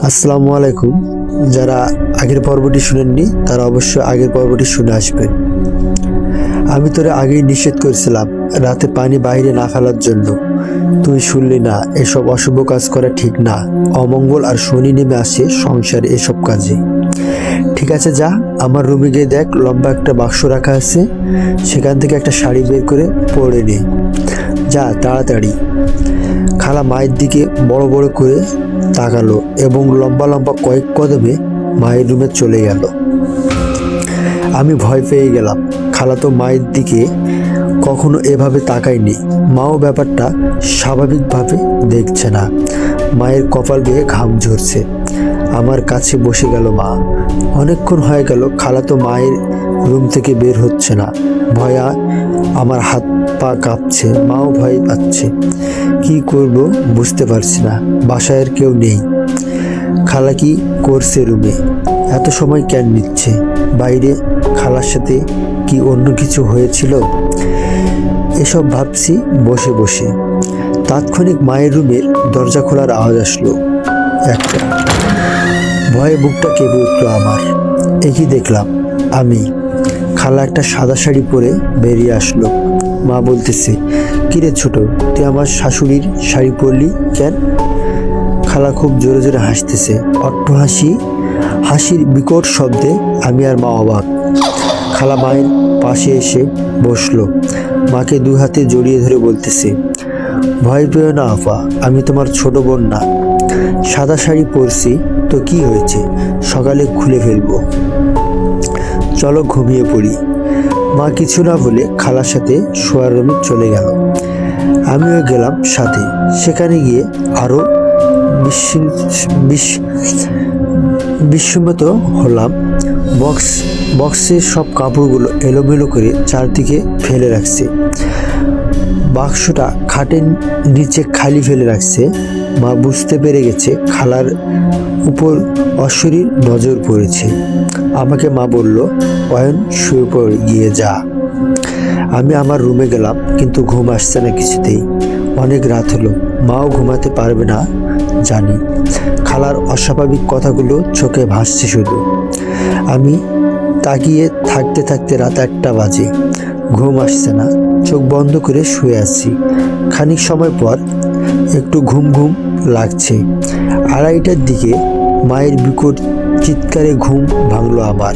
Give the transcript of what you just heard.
আসসালামু আলাইকুম। যারা আগের পর্বটি শুনেননি তারা অবশ্যই আগের পর্বটি শুনে আসবেন। আমি তোরে আগেই নিষেধ করেছিলাম রাতে পানি বাইরে না ফেলার জন্য, তুই শুনলি না। এসব অশুভ কাজ করা ঠিক না। অমঙ্গল আর শনি নেমে আসে সংসারে এসব কাজে। ঠিক আছে, যা আমার রুমে গিয়ে দেখ, লম্বা একটা বাক্স রাখা আছে, সেখান থেকে একটা শাড়ি বের করে পরে নে। যা তাড়াতাড়ি। খালা মায়ের দিকে বড় বড় করে তাকালো এবং লম্বা লম্বা কয়েক কদমে মায়ের রুমে চলে গেল। আমি ভয় পেয়ে গেলাম। খালা তো মায়ের দিকে কখনো এভাবে তাকায়নি। মাও ব্যাপারটা স্বাভাবিকভাবে দেখছে না। মায়ের কপাল বেয়ে ঘাম ঝরছে। আমার কাছে বসে গেল মা। অনেকক্ষণ হয়ে গেল খালা তো মায়ের রুম থেকে বের হচ্ছে না। ভয়া আমার হাত পা কাঁপছে, মাও ভয় পাচ্ছে। কি করব বুঝতে পারছি না। বাসায় আর কেউ নেই। খালা কি করছে রুমে? এত সময় কেন নিচ্ছে? বাইরে খালার সাথে কি অন্য কিছু হয়েছিল? এসব ভাবছি বসে বসে। তাৎক্ষণিক মায়ের রুমের দরজা খোলার আওয়াজ আসলো একটা। ভয়ে বুকটা কেঁপে উঠলো আমার। একই দেখলাম আমি। খালা একটা সাদা শাড়ি পরে বেরিয়ে আসলো। মা বলতেছে, কিরে ছোট, তুই আমার শাশুড়ির শাড়ি পরলি কেন? খালা খুব জোরে জোরে হাসতেছে, অট্টহাসি। হাসির বিকট শব্দে আমি আর মা অবাক। খালা মায়ের পাশে এসে বসলো। মাকে দুই হাতে জড়িয়ে ধরে বলতেছে, ভয় পেও না আপা, আমি তোমার ছোট বোন না। সাদা শাড়ি পরছি তো কি হয়েছে, সকালে খুলে ফেলবো। চলো ঘুমিয়ে পড়ি। মা কিছু না বলে খালার সাথে শোয়ার রুমে চলে গেল। আমিও গেলাম সাথে। সেখানে গিয়ে আরো বিস্মিত হলাম। বক্সের সব কাপড়গুলো এলোমেলো করে চারদিকে ফেলে রাখছে। বাক্সটা খাটের নিচে খালি ফেলে রাখছে। মা বুঝতে পেরে গেছে খালার উপর অশরীর নজর পড়েছে। আমাকে মা বলল, অয়ন শুয়ে পড়ে গিয়ে যা। আমি আমার রুমে গেলাম, কিন্তু ঘুম আসছে না কিছুতেই। অনেক রাত হলো, মাও ঘুমাতে পারবে না জানি। খালার অস্বাভাবিক কথাগুলো চোখে ভাসছে শুধু। আমি তাকিয়ে থাকতে থাকতে রাত 1টা বাজে। ঘুম আসছে না। চোখ বন্ধ করে শুয়ে আছি। খানিক সময় পর একটু ঘুম ঘুম লাগছে। 2:30টার দিকে মায়ের বিকট চিৎকারে ঘুম ভাঙলো আমার।